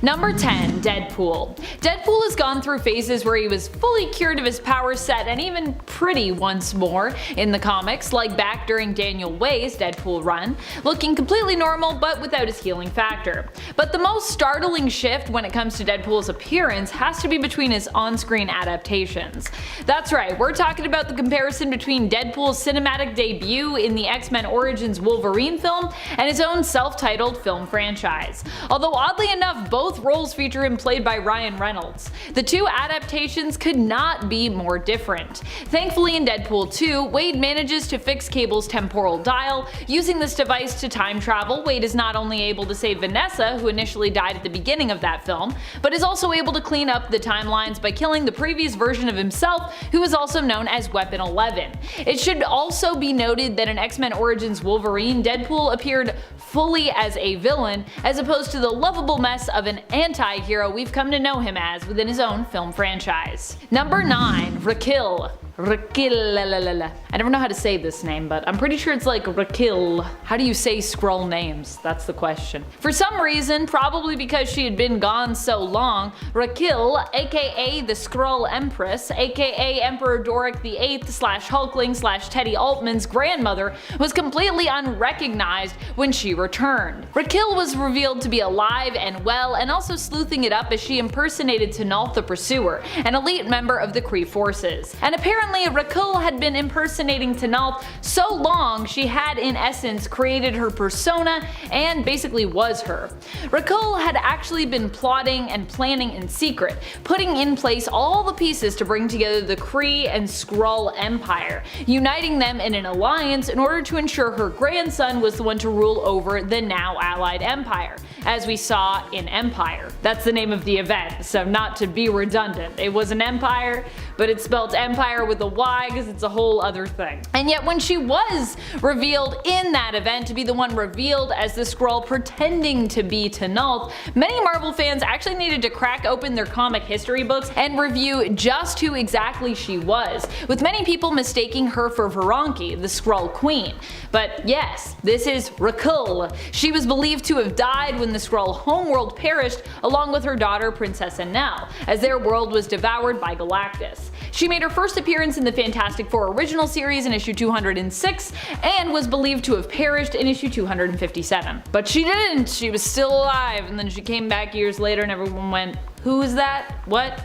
Number 10. Deadpool. Deadpool has gone through phases where he was fully cured of his power set and even pretty once more in the comics, like back during Daniel Way's Deadpool run, looking completely normal but without his healing factor. But the most startling shift when it comes to Deadpool's appearance has to be between his on-screen adaptations. That's right, we're talking about the comparison between Deadpool's cinematic debut in the X-Men Origins Wolverine film and his own self-titled film franchise. Although oddly enough, both roles feature him played by Ryan Reynolds. The two adaptations could not be more different. Thankfully in Deadpool 2, Wade manages to fix Cable's temporal dial. Using this device to time travel, Wade is not only able to save Vanessa, who initially died at the beginning of that film, but is also able to clean up the timelines by killing the previous version of himself, who is also known as Weapon 11. It should also be noted that in X-Men Origins Wolverine, Deadpool appeared fully as a villain, as opposed to the lovable mess of an anti-hero we've come to know him as within his own film franchise. Number 9. Raquel. I never know how to say this name, but I'm pretty sure it's like Raquel. How do you say Skrull names? That's the question. For some reason, probably because she had been gone so long, Raquel, aka the Skrull Empress, aka Emperor Doric VIII / Hulkling / Teddy Altman's grandmother, was completely unrecognized when she returned. Raquel was revealed to be alive and well, and also sleuthing it up as she impersonated Tanault the Pursuer, an elite member of the Kree forces. And apparently Raquel had been impersonating Tanault so long she had in essence created her persona and basically was her. Raquel had actually been plotting and planning in secret, putting in place all the pieces to bring together the Kree and Skrull Empire, uniting them in an alliance in order to ensure her grandson was the one to rule over the now allied empire, as we saw in Empire. That's the name of the event, so not to be redundant. It was an empire, but it's spelled empire with a Y because it's a whole other thing. And yet when she was revealed in that event to be the one revealed as the Skrull pretending to be Tanault, many Marvel fans actually needed to crack open their comic history books and review just who exactly she was, with many people mistaking her for Veronki, the Skrull Queen. But yes, this is Raquel. She was believed to have died when the Skrull homeworld perished along with her daughter Princess Enel, as their world was devoured by Galactus. She made her first appearance in the Fantastic Four original series in issue 206 and was believed to have perished in issue 257. But she didn't, she was still alive, and then she came back years later and everyone went, who is that? What?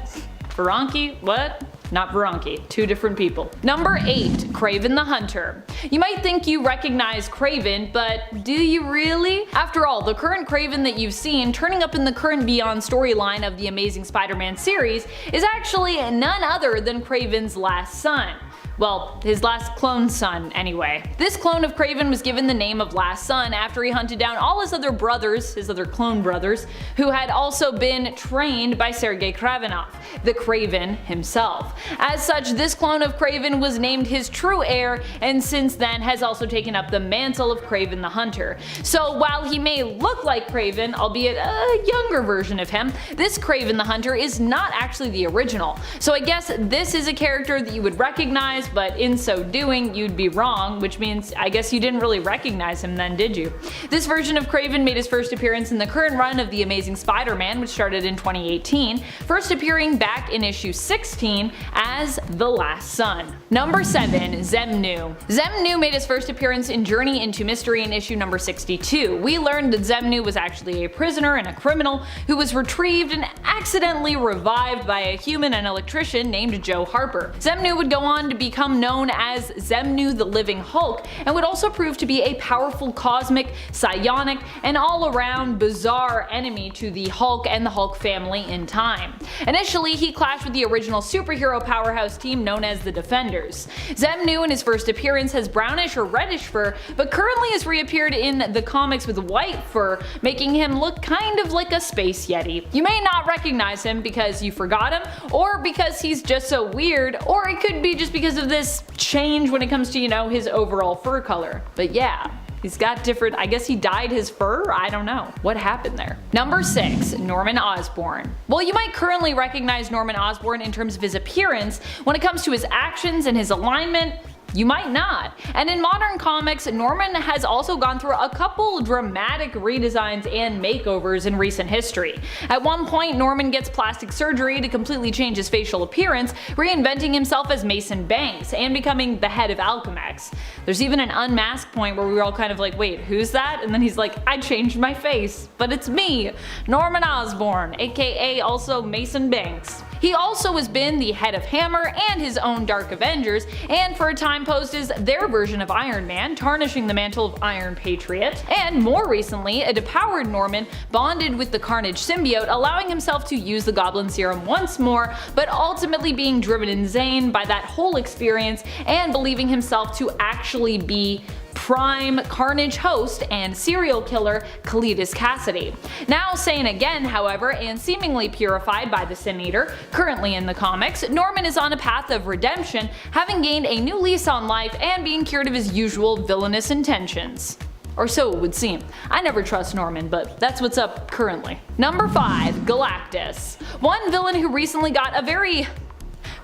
Veronki? What? Not Veronki, two different people. Number 8. Kraven the Hunter. You might think you recognize Kraven, but do you really? After all, the current Kraven that you've seen turning up in the current Beyond storyline of the Amazing Spider-Man series is actually none other than Kraven's last son. Well, his last clone son, anyway. This clone of Kraven was given the name of Last Son after he hunted down all his other brothers, his other clone brothers, who had also been trained by Sergei Kravinoff, the Kraven himself. As such, this clone of Kraven was named his true heir, and since then has also taken up the mantle of Kraven the Hunter. So while he may look like Kraven, albeit a younger version of him, this Kraven the Hunter is not actually the original. So I guess this is a character that you would recognize, but in so doing you'd be wrong, which means I guess you didn't really recognize him then, did you? This version of Kraven made his first appearance in the current run of The Amazing Spider-Man, which started in 2018, first appearing back in issue 16 as the Last Son. Number 7. Zemnu. Zemnu made his first appearance in Journey into Mystery in issue number 62. We learned that Zemnu was actually a prisoner and a criminal who was retrieved and accidentally revived by a human and electrician named Joe Harper. Zemnu would go on to become known as Zemnu the Living Hulk, and would also prove to be a powerful cosmic, psionic, and all-around bizarre enemy to the Hulk and the Hulk family in time. Initially, he clashed with the original superhero powerhouse team known as the Defenders. Zemnu in his first appearance has brownish or reddish fur, but currently has reappeared in the comics with white fur, making him look kind of like a space yeti. You may not recognize him because you forgot him, or because he's just so weird, or it could be just because of this change when it comes to, you know, his overall fur color. But yeah, he's got different, I guess he dyed his fur? I don't know. What happened there? Number 6. Norman Osborn. Well, you might currently recognize Norman Osborn in terms of his appearance. When it comes to his actions and his alignment, You might not. And in modern comics, Norman has also gone through a couple dramatic redesigns and makeovers in recent history. At one point, Norman gets plastic surgery to completely change his facial appearance, reinventing himself as Mason Banks and becoming the head of Alchemex. There's even an unmasked point where we were all kind of like, wait, who's that? And then he's like, I changed my face, but it's me, Norman Osborne, aka also Mason Banks. He also has been the head of Hammer and his own Dark Avengers, and for a time posed as their version of Iron Man, tarnishing the mantle of Iron Patriot, and more recently, a depowered Norman bonded with the Carnage symbiote, allowing himself to use the Goblin serum once more, but ultimately being driven insane by that whole experience and believing himself to actually be prime Carnage host and serial killer Cletus Cassidy. Now sane again, however, and seemingly purified by the Sin Eater, currently in the comics, Norman is on a path of redemption, having gained a new lease on life and being cured of his usual villainous intentions. Or so it would seem. I never trust Norman, but that's what's up currently. Number 5. Galactus. One villain who recently got a very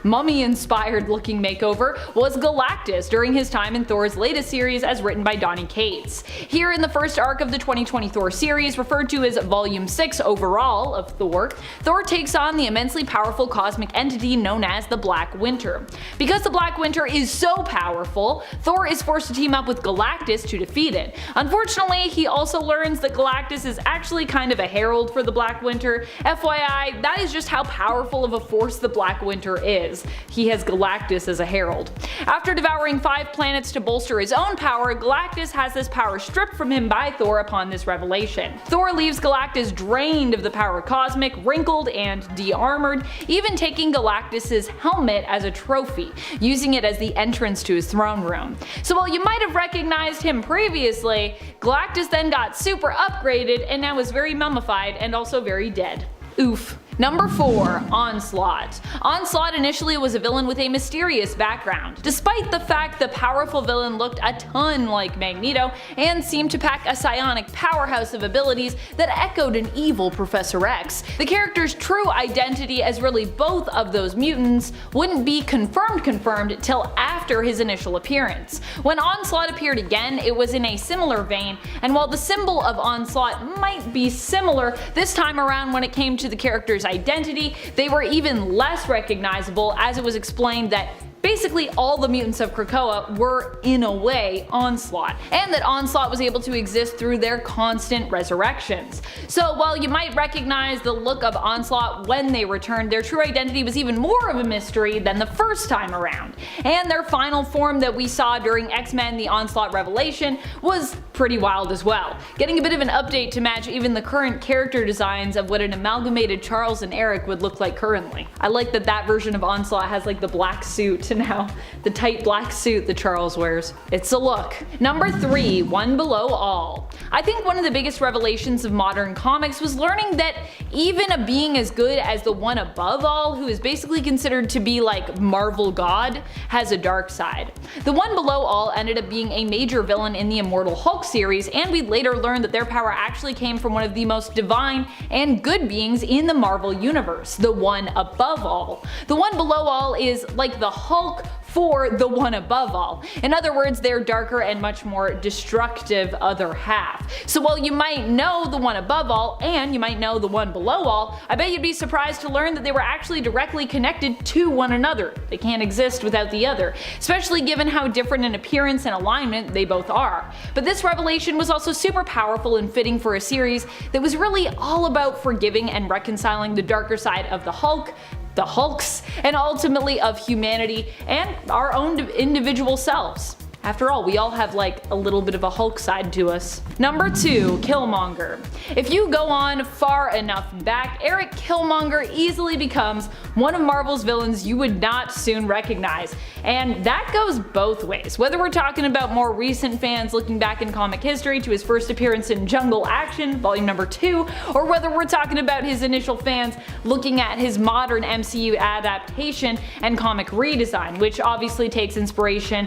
mummy-inspired looking makeover was Galactus during his time in Thor's latest series as written by Donny Cates. Here in the first arc of the 2020 Thor series, referred to as Volume 6 overall of Thor, Thor takes on the immensely powerful cosmic entity known as the Black Winter. Because the Black Winter is so powerful, Thor is forced to team up with Galactus to defeat it. Unfortunately, he also learns that Galactus is actually kind of a herald for the Black Winter. FYI, that is just how powerful of a force the Black Winter is. He has Galactus as a herald. After devouring 5 planets to bolster his own power, Galactus has this power stripped from him by Thor upon this revelation. Thor leaves Galactus drained of the power cosmic, wrinkled, and de-armored, even taking Galactus's helmet as a trophy, using it as the entrance to his throne room. So while you might have recognized him previously, Galactus then got super upgraded and now is very mummified and also very dead. Oof. Number 4. Onslaught. Onslaught initially was a villain with a mysterious background. Despite the fact the powerful villain looked a ton like Magneto and seemed to pack a psionic powerhouse of abilities that echoed an evil Professor X, the character's true identity as really both of those mutants wouldn't be confirmed till after his initial appearance. When Onslaught appeared again, it was in a similar vein, and while the symbol of Onslaught might be similar, this time around when it came to the character's identity, they were even less recognizable, as it was explained that basically all the mutants of Krakoa were, in a way, Onslaught, and that Onslaught was able to exist through their constant resurrections. So while you might recognize the look of Onslaught when they returned, their true identity was even more of a mystery than the first time around. And their final form that we saw during X-Men The Onslaught Revelation was pretty wild as well, getting a bit of an update to match even the current character designs of what an amalgamated Charles and Eric would look like currently. I like that that version of Onslaught has like the black suit now, the tight black suit that Charles wears. It's a look. Number 3. One Below All. I think one of the biggest revelations of modern comics was learning that even a being as good as the One Above All, who is basically considered to be like Marvel God, has a dark side. The One Below All ended up being a major villain in the Immortal Hulk series, and we later learned that their power actually came from one of the most divine and good beings in the Marvel universe, the One Above All. The One Below All is like the Hulk for the One Above All. In other words, their darker and much more destructive other half. So while you might know the One Above All and you might know the One Below All, I bet you'd be surprised to learn that they were actually directly connected to one another. They can't exist without the other, especially given how different in appearance and alignment they both are. But this revelation was also super powerful and fitting for a series that was really all about forgiving and reconciling the darker side of the Hulk, the Hulks, and ultimately of humanity and our own individual selves. After all, we all have like a little bit of a Hulk side to us. Number 2. Killmonger. If you go on far enough back, Eric Killmonger easily becomes one of Marvel's villains you would not soon recognize. And that goes both ways. Whether we're talking about more recent fans looking back in comic history to his first appearance in Jungle Action, volume number 2, or whether we're talking about his initial fans looking at his modern MCU adaptation and comic redesign, which obviously takes inspiration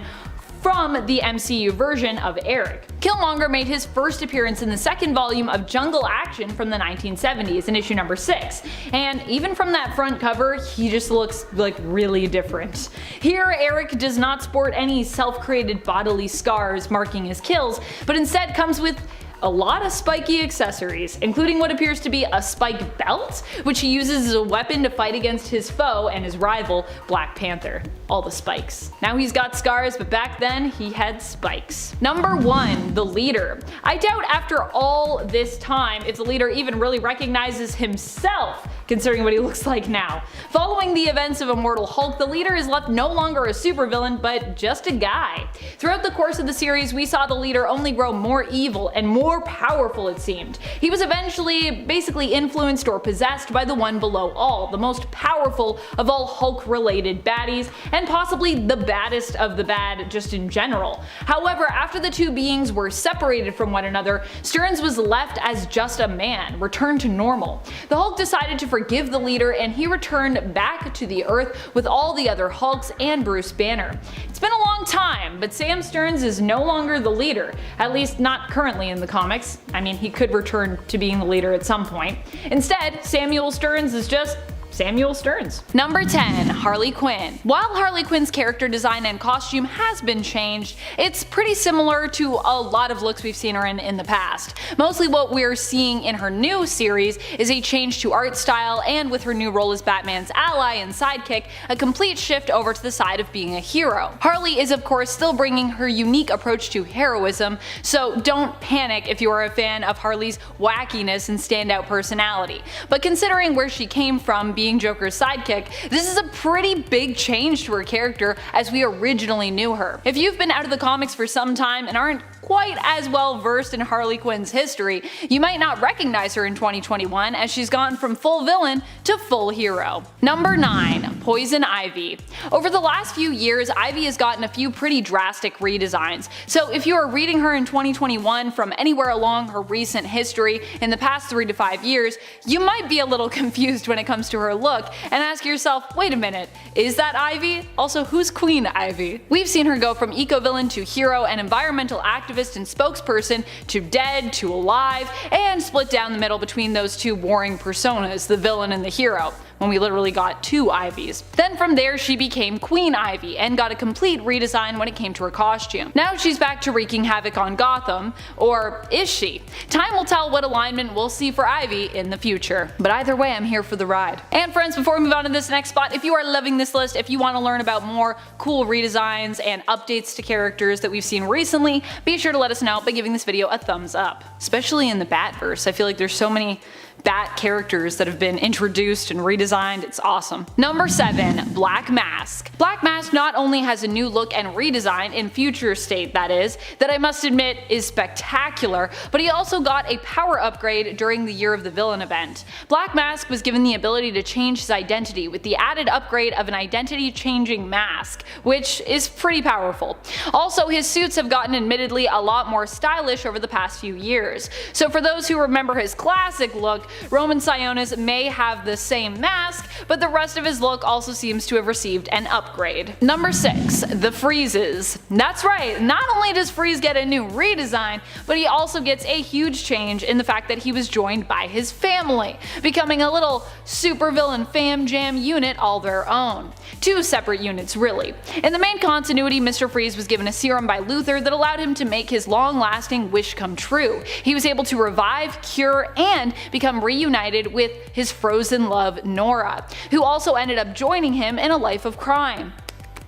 from the MCU version of Eric. Killmonger made his first appearance in the second volume of Jungle Action from the 1970s in issue number 6, and even from that front cover, he just looks like really different. Here, Eric does not sport any self-created bodily scars marking his kills, but instead comes with a lot of spiky accessories, including what appears to be a spike belt, which he uses as a weapon to fight against his foe and his rival, Black Panther. All the spikes. Now he's got scars, but back then he had spikes. Number 1. The Leader. I doubt after all this time if the Leader even really recognizes himself, considering what he looks like now. Following the events of Immortal Hulk, the Leader is left no longer a supervillain, but just a guy. Throughout the course of the series, we saw the Leader only grow more evil and more powerful, it seemed. He was eventually basically influenced or possessed by the one below all, the most powerful of all Hulk-related baddies, and possibly the baddest of the bad just in general. However, after the two beings were separated from one another, Stearns was left as just a man, returned to normal. The Hulk decided to forgive the Leader, and he returned back to the Earth with all the other Hulks and Bruce Banner. It's been a long time, but Sam Stearns is no longer the Leader, at least not currently in the comics. I mean, he could return to being the Leader at some point. Instead, Samuel Stearns is just Samuel Stearns. Number 10. Harley Quinn. While Harley Quinn's character design and costume has been changed, it's pretty similar to a lot of looks we've seen her in the past. Mostly what we're seeing in her new series is a change to art style, and with her new role as Batman's ally and sidekick, a complete shift over to the side of being a hero. Harley is of course still bringing her unique approach to heroism, so don't panic if you are a fan of Harley's wackiness and standout personality. But considering where she came from, being Joker's sidekick, this is a pretty big change to her character as we originally knew her. If you've been out of the comics for some time and aren't quite as well versed in Harley Quinn's history, you might not recognize her in 2021 as she's gone from full villain to full hero. Number 9. Poison Ivy. Over the last few years, Ivy has gotten a few pretty drastic redesigns, so if you are reading her in 2021 from anywhere along her recent history in the past 3 to 5 years, you might be a little confused when it comes to her look and ask yourself, wait a minute, is that Ivy? Also, who's Queen Ivy? We've seen her go from eco-villain to hero and environmental activist and spokesperson to dead to alive, and split down the middle between those two warring personas, the villain and the hero, when we literally got 2 Ivies. Then from there she became Queen Ivy and got a complete redesign when it came to her costume. Now she's back to wreaking havoc on Gotham, or is she? Time will tell what alignment we'll see for Ivy in the future. But either way, I'm here for the ride. And friends, before we move on to this next spot, if you are loving this list, if you want to learn about more cool redesigns and updates to characters that we've seen recently, be sure to let us know by giving this video a thumbs up. Especially in the Batverse, I feel like there's so many Bat characters that have been introduced and redesigned. It's awesome. Number 7. Black Mask. Black Mask not only has a new look and redesign, in future state that is, that I must admit is spectacular, but he also got a power upgrade during the Year of the Villain event. Black Mask was given the ability to change his identity with the added upgrade of an identity changing mask, which is pretty powerful. Also, his suits have gotten admittedly a lot more stylish over the past few years. So for those who remember his classic look, Roman Sionis may have the same mask, but the rest of his look also seems to have received an upgrade. Number 6. The Freezes. That's right, not only does Freeze get a new redesign, but he also gets a huge change in the fact that he was joined by his family, becoming a little supervillain fam jam unit all their own. 2 separate units really. In the main continuity, Mr. Freeze was given a serum by Luthor that allowed him to make his long-lasting wish come true. He was able to revive, cure, and become reunited with his frozen love Nora, who also ended up joining him in a life of crime.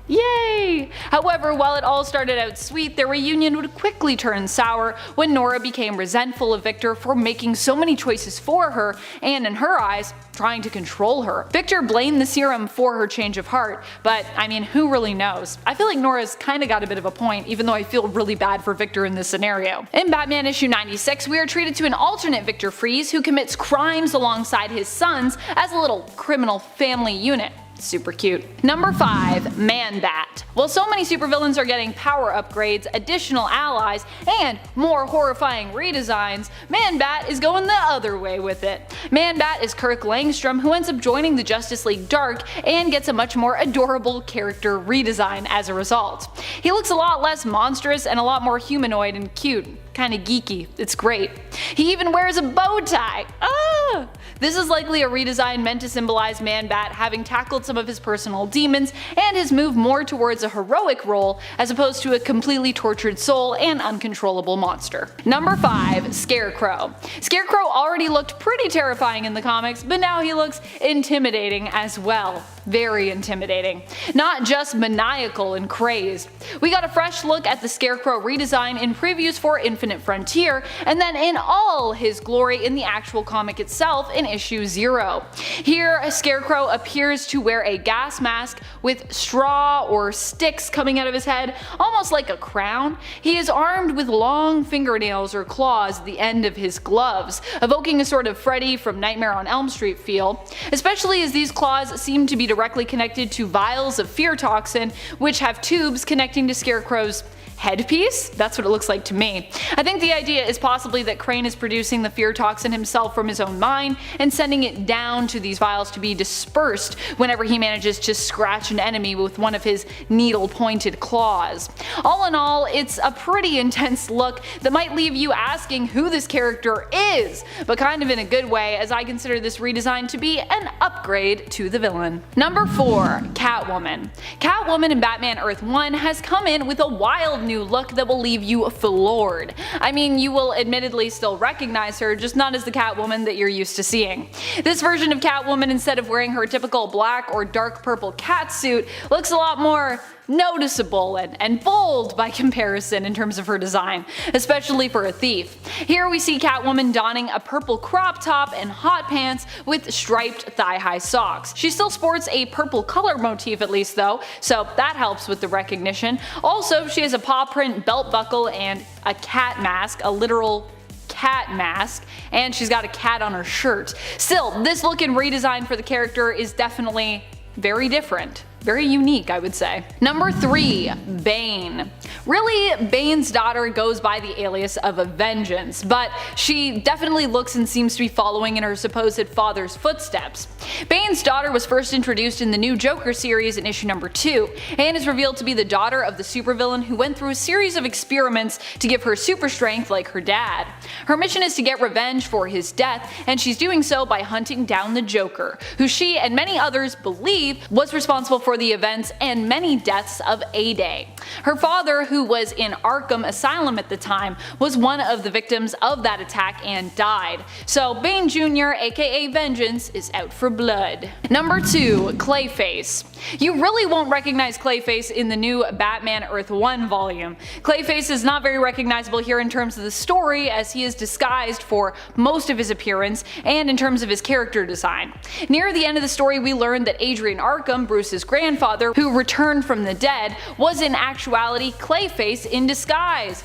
Yay! However, while it all started out sweet, their reunion would quickly turn sour when Nora became resentful of Victor for making so many choices for her, and in her eyes, trying to control her. Victor blamed the serum for her change of heart, but I mean, who really knows? I feel like Nora's kinda got a bit of a point, even though I feel really bad for Victor in this scenario. In Batman issue 96, we are treated to an alternate Victor Freeze who commits crimes alongside his sons as a little criminal family unit. super cute. Number 5. Man-Bat. While so many supervillains are getting power upgrades, additional allies, and more horrifying redesigns, Man-Bat is going the other way with it. Man-Bat is Kirk Langstrom, who ends up joining the Justice League Dark and gets a much more adorable character redesign as a result. He looks a lot less monstrous and a lot more humanoid and cute. Kinda geeky. It's great. He even wears a bow tie. Ah! This is likely a redesign meant to symbolize Man-Bat having tackled some of his personal demons and has moved more towards a heroic role as opposed to a completely tortured soul and uncontrollable monster. Number 5. Scarecrow. Scarecrow already looked pretty terrifying in the comics, but now he looks intimidating as well. Very intimidating. Not just maniacal and crazed. We got a fresh look at the Scarecrow redesign in previews for Infinite Frontier, and then in all his glory in the actual comic itself in issue 0. Here, Scarecrow appears to wear a gas mask with straw or sticks coming out of his head, almost like a crown. He is armed with long fingernails or claws at the end of his gloves, evoking a sort of Freddy from Nightmare on Elm Street feel, especially as these claws seem to be directly connected to vials of fear toxin, which have tubes connecting to Scarecrow's headpiece? That's what it looks like to me. I think the idea is possibly that Crane is producing the fear toxin himself from his own mind and sending it down to these vials to be dispersed whenever he manages to scratch an enemy with one of his needle-pointed claws. All in all, it's a pretty intense look that might leave you asking who this character is, but kind of in a good way, as I consider this redesign to be an upgrade to the villain. Number 4. Catwoman. Catwoman in Batman Earth 1 has come in with a wild new look that will leave you floored. I mean, you will admittedly still recognize her, just not as the Catwoman that you're used to seeing. This version of Catwoman, instead of wearing her typical black or dark purple catsuit, looks a lot more noticeable and bold by comparison in terms of her design, especially for a thief. Here we see Catwoman donning a purple crop top and hot pants with striped thigh-high socks. She still sports a purple color motif at least though, so that helps with the recognition. Also, she has a paw print belt buckle and a cat mask, a literal cat mask, and she's got a cat on her shirt. Still, this look and redesign for the character is definitely very different. Very unique, I would say. Number 3. Bane. Really, Bane's daughter goes by the alias of Vengeance, but she definitely looks and seems to be following in her supposed father's footsteps. Bane's daughter was first introduced in the new Joker series in issue number 2, and is revealed to be the daughter of the supervillain who went through a series of experiments to give her super strength like her dad. Her mission is to get revenge for his death, and she's doing so by hunting down the Joker, who she and many others believe was responsible for the events and many deaths of A-Day. Her father, who was in Arkham Asylum at the time, was one of the victims of that attack and died. So Bane Jr., aka Vengeance, is out for blood. Number 2. Clayface. You really won't recognize Clayface in the new Batman Earth 1 volume. Clayface is not very recognizable here in terms of the story, as he is disguised for most of his appearance and in terms of his character design. Near the end of the story, we learn that Adrian Arkham, Bruce's grandfather, who returned from the dead, was in actuality Clayface in disguise.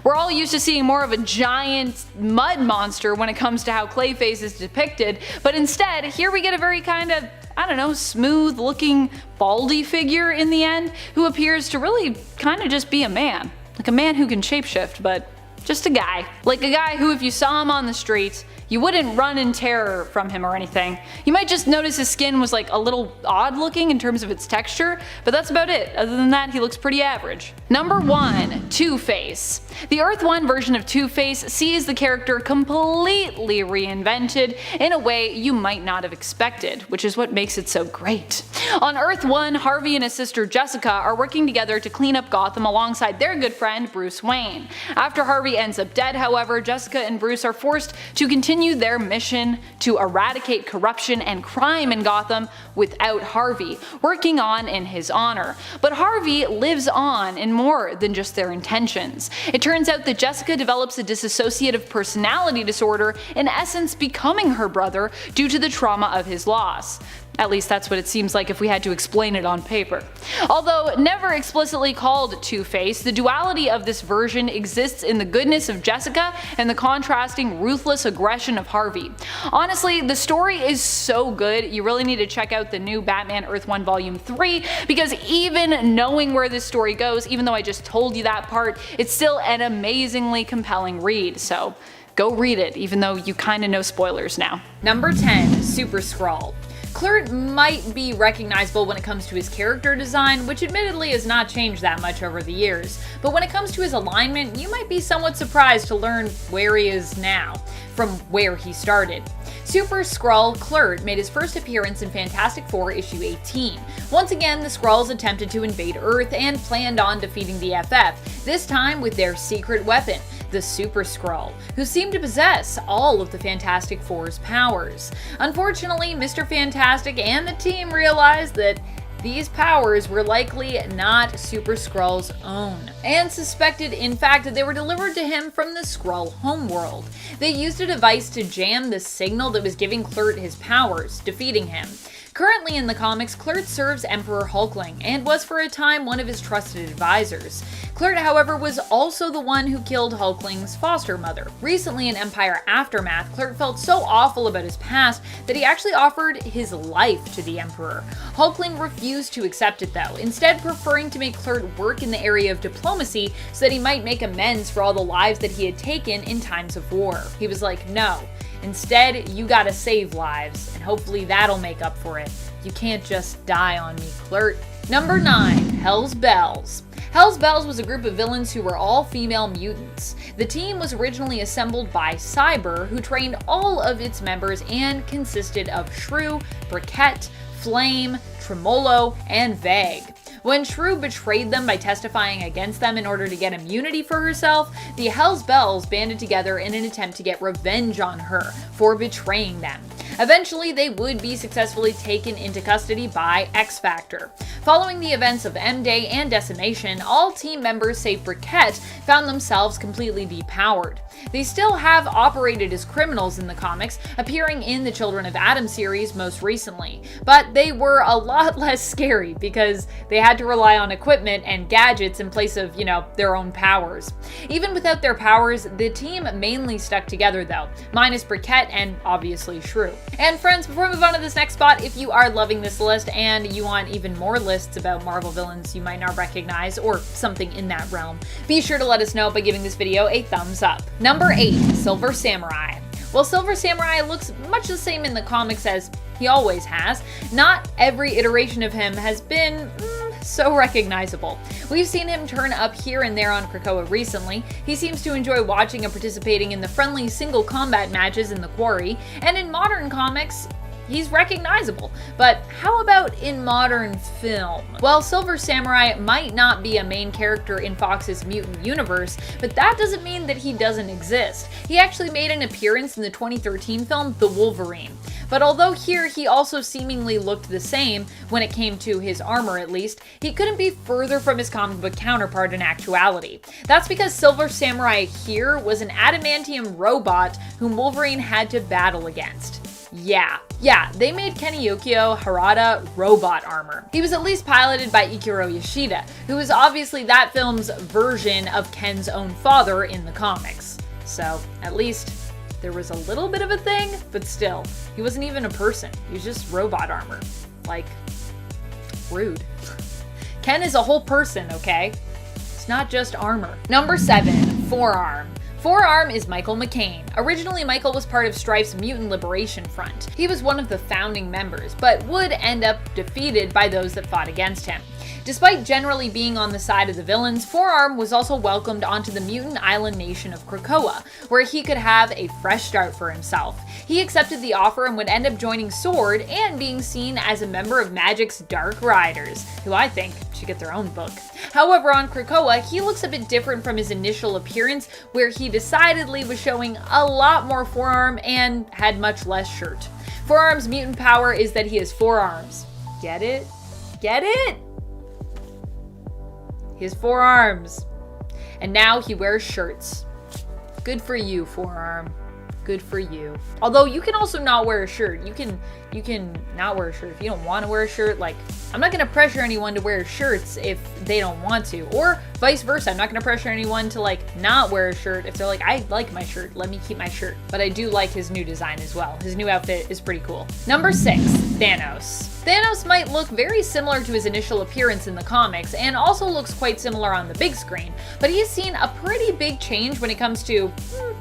We're all used to seeing more of a giant mud monster when it comes to how Clayface is depicted, but instead, here we get a very kind of, I don't know, smooth looking baldy figure in the end, who appears to really kind of just be a man. Like a man who can shapeshift, but just a guy. Like a guy who, if you saw him on the streets, you wouldn't run in terror from him or anything. You might just notice his skin was like a little odd looking in terms of its texture, but that's about it. Other than that, he looks pretty average. Number 1. Two-Face. The Earth 1 version of Two-Face sees the character completely reinvented in a way you might not have expected, which is what makes it so great. On Earth 1, Harvey and his sister Jessica are working together to clean up Gotham alongside their good friend Bruce Wayne. After Harvey ends up dead, however, Jessica and Bruce are forced to continue their mission to eradicate corruption and crime in Gotham without Harvey, working on in his honor. But Harvey lives on in more than just their intentions. It turns out that Jessica develops a dissociative personality disorder, in essence becoming her brother due to the trauma of his loss. At least that's what it seems like if we had to explain it on paper. Although never explicitly called Two-Face, the duality of this version exists in the goodness of Jessica and the contrasting ruthless aggression of Harvey. Honestly, the story is so good, you really need to check out the new Batman Earth 1 Volume 3, because even knowing where this story goes, even though I just told you that part, it's still an amazingly compelling read, so go read it, even though you kinda know spoilers now. Number 10, Super Skrull. Kl'rt might be recognizable when it comes to his character design, which admittedly has not changed that much over the years, but when it comes to his alignment, you might be somewhat surprised to learn where he is now, from where he started. Super Skrull Kl'rt made his first appearance in Fantastic Four issue 18. Once again, the Skrulls attempted to invade Earth and planned on defeating the FF, this time with their secret weapon, the Super Skrull, who seemed to possess all of the Fantastic Four's powers. Unfortunately, Mr. Fantastic and the team realized that these powers were likely not Super Skrull's own, and suspected in fact that they were delivered to him from the Skrull homeworld. They used a device to jam the signal that was giving Kl'rt his powers, defeating him. Currently in the comics, Kl'rt serves Emperor Hulkling, and was for a time one of his trusted advisors. Kl'rt, however, was also the one who killed Hulkling's foster mother. Recently in Empire Aftermath, Kl'rt felt so awful about his past that he actually offered his life to the Emperor. Hulkling refused to accept it though, instead preferring to make Kl'rt work in the area of diplomacy so that he might make amends for all the lives that he had taken in times of war. He was like, no. Instead, you gotta save lives, and hopefully that'll make up for it. You can't just die on me, Kl'rt. Number 9, Hell's Bells. Hell's Bells was a group of villains who were all female mutants. The team was originally assembled by Cyber, who trained all of its members and consisted of Shrew, Briquette, Flame, Tremolo, and Vague. When Shrew betrayed them by testifying against them in order to get immunity for herself, the Hell's Bells banded together in an attempt to get revenge on her for betraying them. Eventually, they would be successfully taken into custody by X-Factor. Following the events of M-Day and Decimation, all team members save Briquette found themselves completely depowered. They still have operated as criminals in the comics, appearing in the Children of Adam series most recently, but they were a lot less scary because they had to rely on equipment and gadgets in place of, their own powers. Even without their powers, the team mainly stuck together though, minus Briquette and obviously Shrew. And friends, before we move on to this next spot, if you are loving this list and you want even more lists about Marvel villains you might not recognize or something in that realm, be sure to let us know by giving this video a thumbs up. Number 8, Silver Samurai. While Silver Samurai looks much the same in the comics as he always has, not every iteration of him has been so recognizable. We've seen him turn up here and there on Krakoa recently. He seems to enjoy watching and participating in the friendly single combat matches in the Quarry, and in modern comics, he's recognizable. But how about in modern film? Well, Silver Samurai might not be a main character in Fox's mutant universe, but that doesn't mean that he doesn't exist. He actually made an appearance in the 2013 film The Wolverine. But although here he also seemingly looked the same, when it came to his armor at least, he couldn't be further from his comic book counterpart in actuality. That's because Silver Samurai here was an adamantium robot whom Wolverine had to battle against. Yeah, they made Kennyukio Harada robot armor. He was at least piloted by Ikiro Yoshida, who is obviously that film's version of Ken's own father in the comics. So, at least there was a little bit of a thing, but still, he wasn't even a person. He was just robot armor. Like, rude. Ken is a whole person, okay? It's not just armor. Number 7, Forearm. Forearm is Michael McCain. Originally, Michael was part of Strife's Mutant Liberation Front. He was one of the founding members, but would end up defeated by those that fought against him. Despite generally being on the side of the villains, Forearm was also welcomed onto the mutant island nation of Krakoa, where he could have a fresh start for himself. He accepted the offer and would end up joining Sword and being seen as a member of Magic's Dark Riders, who I think should get their own book. However, on Krakoa, he looks a bit different from his initial appearance, where he decidedly was showing a lot more forearm and had much less shirt. Forearm's mutant power is that he has 4 arms. Get it? Get it? His 4 arms. And now he wears shirts. Good for you, Forearm. good for you. Although you can also not wear a shirt. You can not wear a shirt if you don't want to wear a shirt. Like, I'm not going to pressure anyone to wear shirts if they don't want to, or vice versa. I'm not going to pressure anyone to like not wear a shirt if they're like, I like my shirt, let me keep my shirt. But I do like his new design as well. His new outfit is pretty cool. Number 6, Thanos. Thanos might look very similar to his initial appearance in the comics, and also looks quite similar on the big screen, but he has seen a pretty big change when it comes to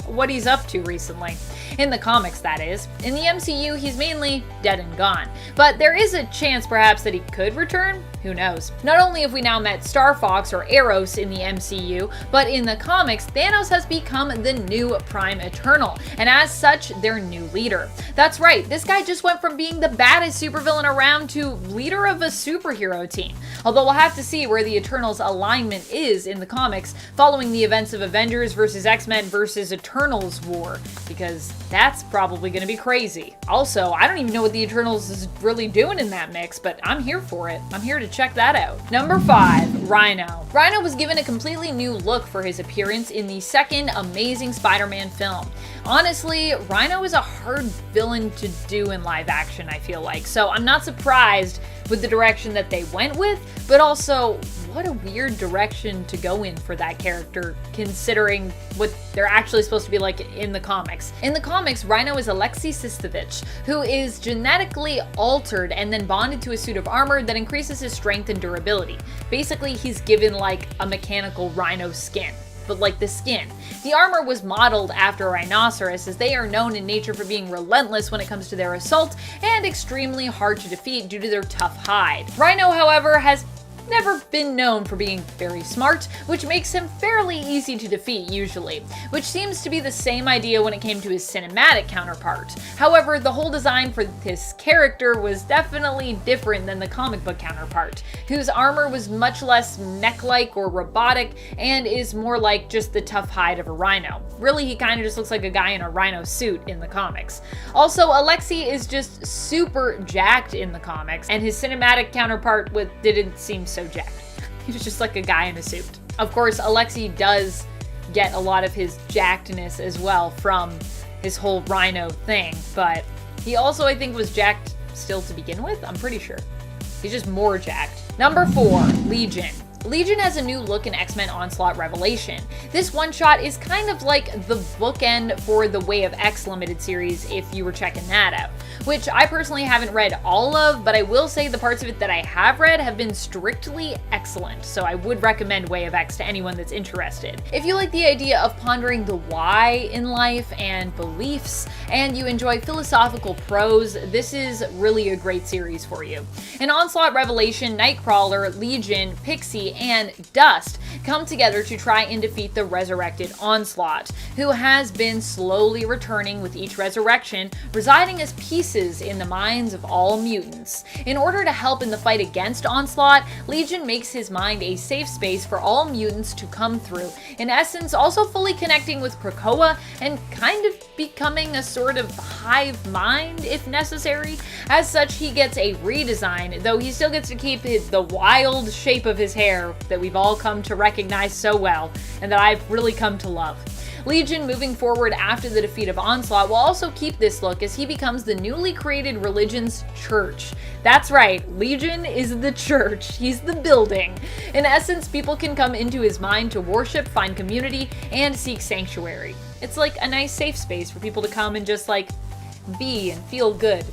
what he's up to recently. In the comics, that is. In the MCU, he's mainly dead and gone. But there is a chance perhaps that he could return. Who knows? Not only have we now met Star Fox or Eros in the MCU, but in the comics, Thanos has become the new Prime Eternal, and as such, their new leader. That's right, this guy just went from being the baddest supervillain around to leader of a superhero team. Although we'll have to see where the Eternals' alignment is in the comics following the events of Avengers vs. X-Men vs. Eternals War, because that's probably going to be crazy. Also, I don't even know what the Eternals is really doing in that mix, but I'm here for it. I'm here to check that out. Number 5, Rhino. Rhino was given a completely new look for his appearance in the second Amazing Spider-Man film. Honestly, Rhino is a hard villain to do in live action, I feel like, so I'm not surprised with the direction that they went with, but also, what a weird direction to go in for that character, considering what they're actually supposed to be like in the comics. In the comics, Rhino is Alexei Sistovich, who is genetically altered and then bonded to a suit of armor that increases his strength and durability. Basically, he's given like a mechanical rhino skin, but like the skin. The armor was modeled after a rhinoceros, as they are known in nature for being relentless when it comes to their assault and extremely hard to defeat due to their tough hide. Rhino, however, has never been known for being very smart, which makes him fairly easy to defeat usually, which seems to be the same idea when it came to his cinematic counterpart. However, the whole design for this character was definitely different than the comic book counterpart, whose armor was much less mech-like or robotic and is more like just the tough hide of a rhino. Really, he kind of just looks like a guy in a rhino suit in the comics. Also, Alexei is just super jacked in the comics, and his cinematic counterpart didn't seem so jacked. He was just like a guy in a suit. Of course, Alexei does get a lot of his jackedness as well from his whole rhino thing, but he also, I think, was jacked still to begin with. I'm pretty sure. He's just more jacked. Number 4, Legion. Legion has a new look in X-Men Onslaught Revelation. This one-shot is kind of like the bookend for the Way of X limited series if you were checking that out, which I personally haven't read all of, but I will say the parts of it that I have read have been strictly excellent, so I would recommend Way of X to anyone that's interested. If you like the idea of pondering the why in life and beliefs, and you enjoy philosophical prose, this is really a great series for you. In Onslaught Revelation, Nightcrawler, Legion, Pixie, and Dust come together to try and defeat the resurrected Onslaught, who has been slowly returning with each resurrection, residing as pieces in the minds of all mutants. In order to help in the fight against Onslaught, Legion makes his mind a safe space for all mutants to come through, in essence also fully connecting with Krakoa and kind of becoming a sort of hive mind if necessary. As such, he gets a redesign, though he still gets to keep the wild shape of his hair that we've all come to recognize so well, and that I've really come to love. Legion, moving forward after the defeat of Onslaught, will also keep this look as he becomes the newly created religion's church. That's right, Legion is the church. He's the building. In essence, people can come into his mind to worship, find community, and seek sanctuary. It's like a nice safe space for people to come and just like be and feel good.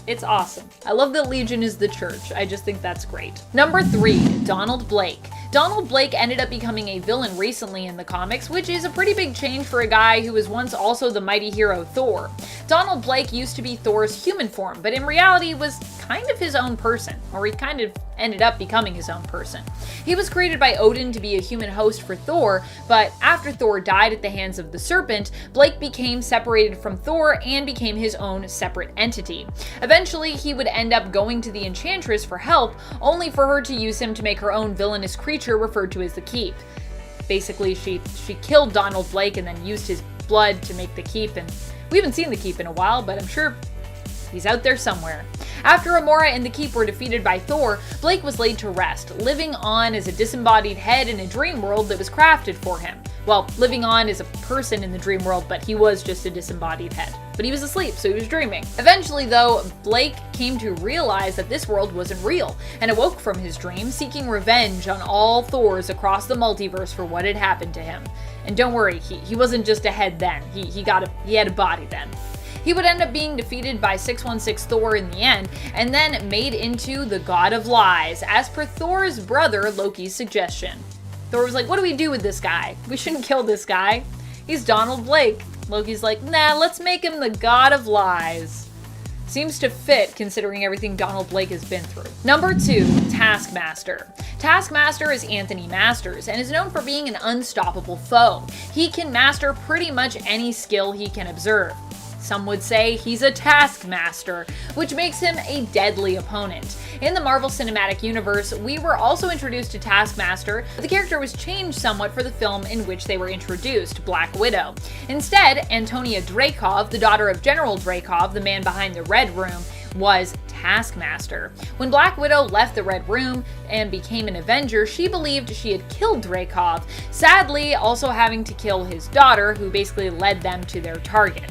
It's awesome. I love that Legion is the church. I just think that's great. Number 3, Donald Blake. Donald Blake ended up becoming a villain recently in the comics, which is a pretty big change for a guy who was once also the mighty hero Thor. Donald Blake used to be Thor's human form, but in reality was kind of his own person, or he kind of ended up becoming his own person. He was created by Odin to be a human host for Thor, but after Thor died at the hands of the Serpent, Blake became separated from Thor and became his own separate entity. Eventually, he would end up going to the Enchantress for help, only for her to use him to make her own villainous creature referred to as the Keep. Basically, she killed Donald Blake and then used his blood to make the Keep, and we haven't seen the Keep in a while, but I'm sure he's out there somewhere. After Amora and the Keep were defeated by Thor, Blake was laid to rest, living on as a disembodied head in a dream world that was crafted for him, Well, living on as a person in the dream world, but he was just a disembodied head. But he was asleep, so he was dreaming. Eventually, though, Blake came to realize that this world wasn't real, and awoke from his dream, seeking revenge on all Thors across the multiverse for what had happened to him. And don't worry, he wasn't just a head then, he had a body then. He would end up being defeated by 616 Thor in the end, and then made into the God of Lies, as per Thor's brother Loki's suggestion. Thor was like, what do we do with this guy? We shouldn't kill this guy. He's Donald Blake. Loki's like, nah, let's make him the God of Lies. Seems to fit considering everything Donald Blake has been through. Number 2, Taskmaster. Taskmaster is Anthony Masters and is known for being an unstoppable foe. He can master pretty much any skill he can observe. Some would say he's a taskmaster, which makes him a deadly opponent. In the Marvel Cinematic Universe, we were also introduced to Taskmaster, but the character was changed somewhat for the film in which they were introduced, Black Widow. Instead, Antonia Dreykov, the daughter of General Dreykov, the man behind the Red Room, was Taskmaster. When Black Widow left the Red Room and became an Avenger, she believed she had killed Dreykov, sadly also having to kill his daughter, who basically led them to their target.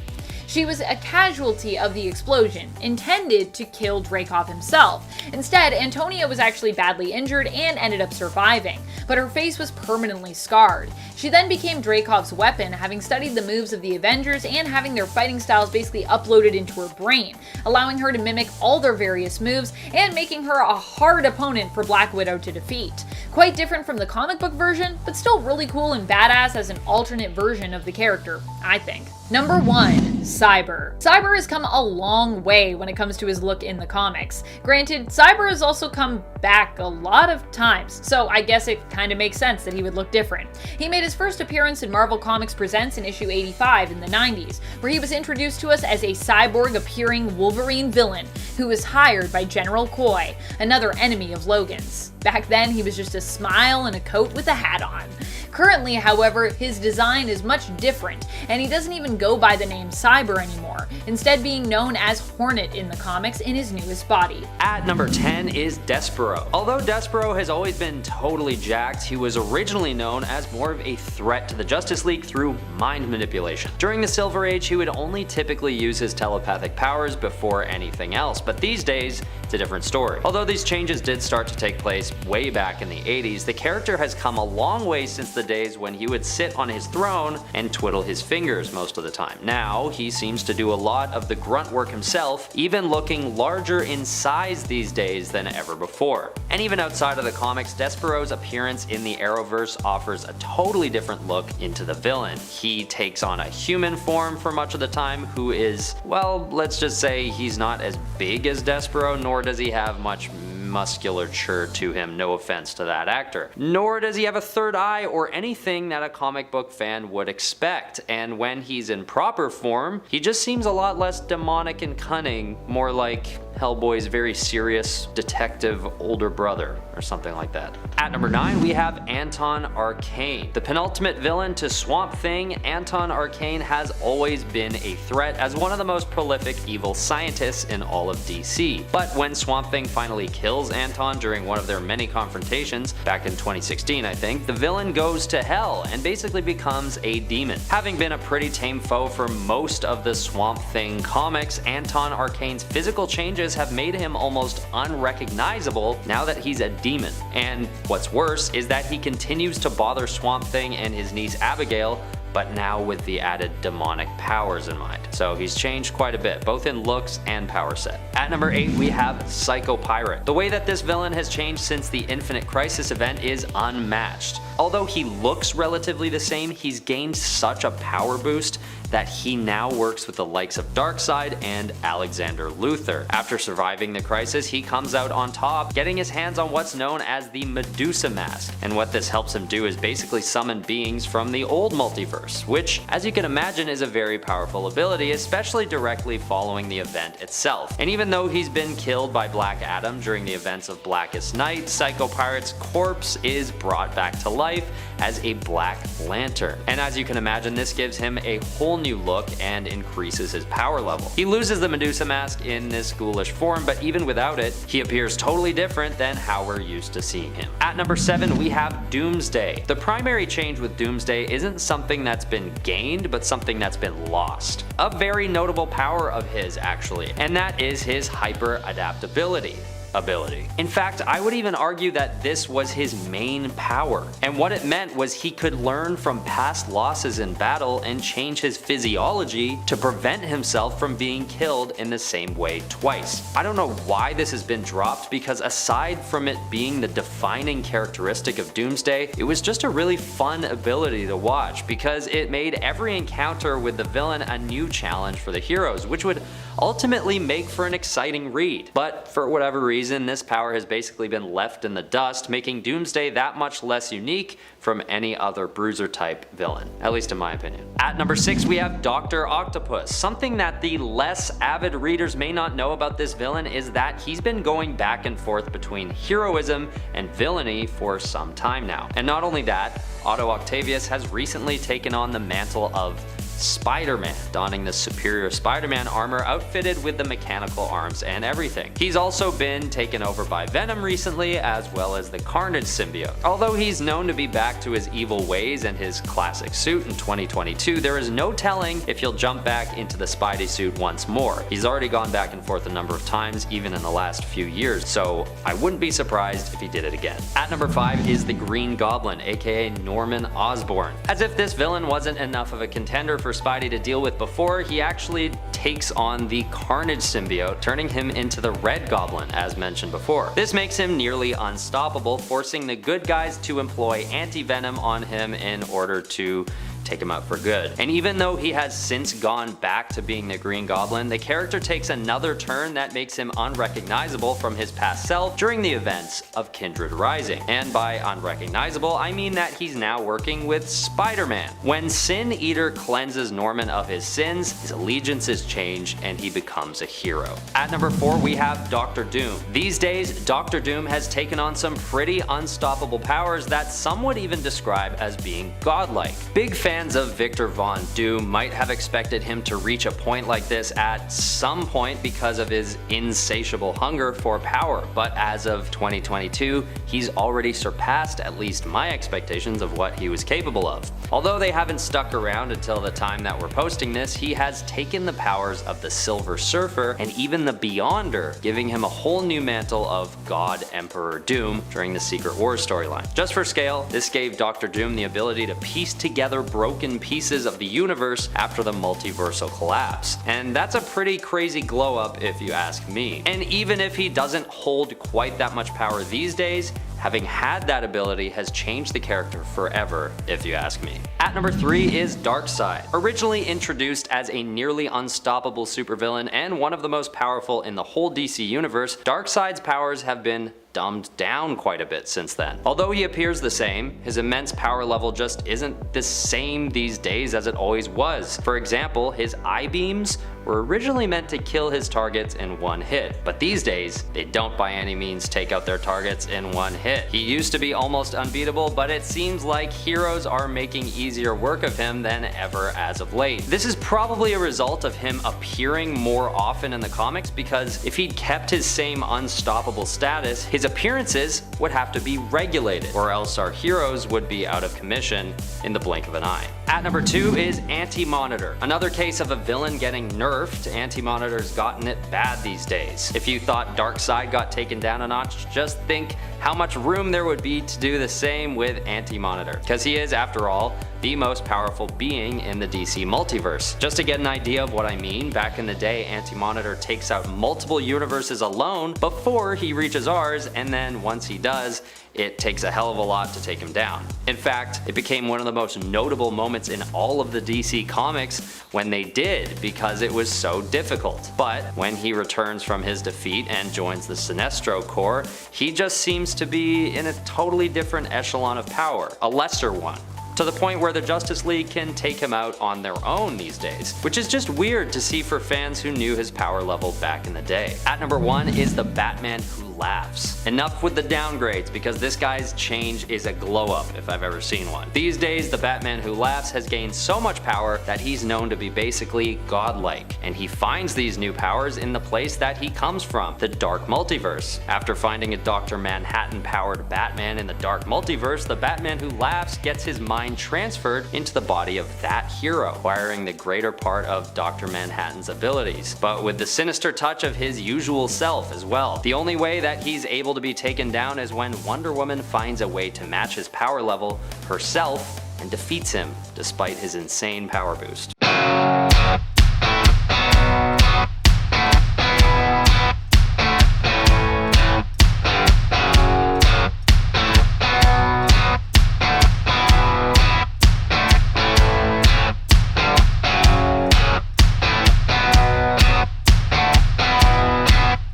She was a casualty of the explosion, intended to kill Dreykov himself. Instead, Antonia was actually badly injured and ended up surviving, but her face was permanently scarred. She then became Dreykov's weapon, having studied the moves of the Avengers and having their fighting styles basically uploaded into her brain, allowing her to mimic all their various moves and making her a hard opponent for Black Widow to defeat. Quite different from the comic book version, but still really cool and badass as an alternate version of the character, I think. Number 1, Cyber. Cyber has come a long way when it comes to his look in the comics. Granted, Cyber has also come back a lot of times, so I guess it kind of makes sense that he would look different. He made his first appearance in Marvel Comics Presents in issue 85 in the 90s, where he was introduced to us as a cyborg-appearing Wolverine villain who was hired by General Koi, another enemy of Logan's. Back then, he was just a smile and a coat with a hat on. Currently, however, his design is much different, and he doesn't even go by the name Cyber anymore, instead being known as Hornet in the comics in his newest body. At number 10 is Despero. Although Despero has always been totally jacked, he was originally known as more of a threat to the Justice League through mind manipulation. During the Silver Age, he would only typically use his telepathic powers before anything else, but these days, it's a different story. Although these changes did start to take place way back in the 80s, the character has come a long way since the days when he would sit on his throne and twiddle his fingers most of the time. Now, he seems to do a lot of the grunt work himself, even looking larger in size these days than ever before. And even outside of the comics, Despero's appearance in the Arrowverse offers a totally different look into the villain. He takes on a human form for much of the time, who is, well, let's just say he's not as big as Despero, nor does he have much musculature to him, no offense to that actor. Nor does he have a third eye or anything that a comic book fan would expect, and when he's in proper form, he just seems a lot less demonic and cunning, more like Hellboy's very serious detective older brother, or something like that. At number 9, we have Anton Arcane. The penultimate villain to Swamp Thing, Anton Arcane has always been a threat as one of the most prolific evil scientists in all of DC. But when Swamp Thing finally kills Anton during one of their many confrontations, back in 2016 I think, the villain goes to hell and basically becomes a demon. Having been a pretty tame foe for most of the Swamp Thing comics, Anton Arcane's physical changes have made him almost unrecognizable now that he's a demon. And what's worse is that he continues to bother Swamp Thing and his niece Abigail, but now with the added demonic powers in mind. So he's changed quite a bit, both in looks and power set. At number 8, we have Psycho Pirate. The way that this villain has changed since the Infinite Crisis event is unmatched. Although he looks relatively the same, he's gained such a power boost that he now works with the likes of Darkseid and Alexander Luthor. After surviving the crisis, he comes out on top, getting his hands on what's known as the Medusa Mask. And what this helps him do is basically summon beings from the old multiverse, which, as you can imagine, is a very powerful ability, especially directly following the event itself. And even though he's been killed by Black Adam during the events of Blackest Night, Psycho Pirate's corpse is brought back to life as a Black Lantern. And as you can imagine, this gives him a whole new look and increases his power level. He loses the Medusa mask in this ghoulish form, but even without it, he appears totally different than how we're used to seeing him. At number 7, we have Doomsday. The primary change with Doomsday isn't something that's been gained, but something that's been lost. A very notable power of his, actually, and that is his hyper adaptability ability. In fact, I would even argue that this was his main power, and what it meant was he could learn from past losses in battle and change his physiology to prevent himself from being killed in the same way twice. I don't know why this has been dropped, because aside from it being the defining characteristic of Doomsday, it was just a really fun ability to watch, because it made every encounter with the villain a new challenge for the heroes, which would ultimately make for an exciting read. But for whatever reason, this power has basically been left in the dust, making Doomsday that much less unique from any other bruiser type villain, at least in my opinion. At number 6, we have Dr. Octopus. Something that the less avid readers may not know about this villain is that he's been going back and forth between heroism and villainy for some time now. And not only that, Otto Octavius has recently taken on the mantle of Spider-Man, donning the superior Spider-Man armor outfitted with the mechanical arms and everything. He's also been taken over by Venom recently, as well as the Carnage symbiote. Although he's known to be back to his evil ways and his classic suit in 2022, there is no telling if he'll jump back into the Spidey suit once more. He's already gone back and forth a number of times, even in the last few years, so I wouldn't be surprised if he did it again. At number 5 is the Green Goblin, aka Norman Osborn. As if this villain wasn't enough of a contender for Spidey to deal with before, he actually takes on the Carnage symbiote, turning him into the Red Goblin, as mentioned before. This makes him nearly unstoppable, forcing the good guys to employ anti-venom on him in order to take him out for good. And even though he has since gone back to being the Green Goblin, the character takes another turn that makes him unrecognizable from his past self during the events of Kindred Rising. And by unrecognizable, I mean that he's now working with Spider-Man. When Sin Eater cleanses Norman of his sins, his allegiances change and he becomes a hero. At number 4, we have Dr. Doom. These days, Dr. Doom has taken on some pretty unstoppable powers that some would even describe as being godlike. Big fans of Victor Von Doom might have expected him to reach a point like this at some point because of his insatiable hunger for power, but as of 2022, he's already surpassed at least my expectations of what he was capable of. Although they haven't stuck around until the time that we're posting this, he has taken the powers of the Silver Surfer and even the Beyonder, giving him a whole new mantle of God Emperor Doom during the Secret Wars storyline. Just for scale, this gave Dr. Doom the ability to piece together broken pieces of the universe after the multiversal collapse. And that's a pretty crazy glow up if you ask me. And even if he doesn't hold quite that much power these days, having had that ability has changed the character forever, if you ask me. At number 3 is Darkseid. Originally introduced as a nearly unstoppable supervillain and one of the most powerful in the whole DC universe, Darkseid's powers have been dumbed down quite a bit since then. Although he appears the same, his immense power level just isn't the same these days as it always was. For example, his eye beams were originally meant to kill his targets in one hit, but these days, they don't by any means take out their targets in one hit. He used to be almost unbeatable, but it seems like heroes are making easier work of him than ever as of late. This is probably a result of him appearing more often in the comics, because if he'd kept his same unstoppable status, his appearances would have to be regulated, or else our heroes would be out of commission in the blink of an eye. At number 2 is Anti-Monitor. Another case of a villain getting nerfed. Anti-Monitor's gotten it bad these days. If you thought Darkseid got taken down a notch, just think how much room there would be to do the same with Anti-Monitor, because he is, after all, the most powerful being in the DC multiverse. Just to get an idea of what I mean, back in the day, Anti-Monitor takes out multiple universes alone before he reaches ours, and then once he does, it takes a hell of a lot to take him down. In fact, it became one of the most notable moments in all of the DC comics when they did, because it was so difficult. But when he returns from his defeat and joins the Sinestro Corps, he just seems to be in a totally different echelon of power, a lesser one. to the point where the Justice League can take him out on their own these days, which is just weird to see for fans who knew his power level back in the day. At number 1 is the Batman who laughs. Enough with the downgrades, because this guy's change is a glow up if I've ever seen one. These days, the Batman who laughs has gained so much power that he's known to be basically godlike, and he finds these new powers in the place that he comes from, the Dark Multiverse. After finding a Dr. Manhattan powered Batman in the Dark Multiverse, the Batman who laughs gets his mind transferred into the body of that hero, acquiring the greater part of Dr. Manhattan's abilities, but with the sinister touch of his usual self as well. The only way that he's able to be taken down is when Wonder Woman finds a way to match his power level herself and defeats him despite his insane power boost.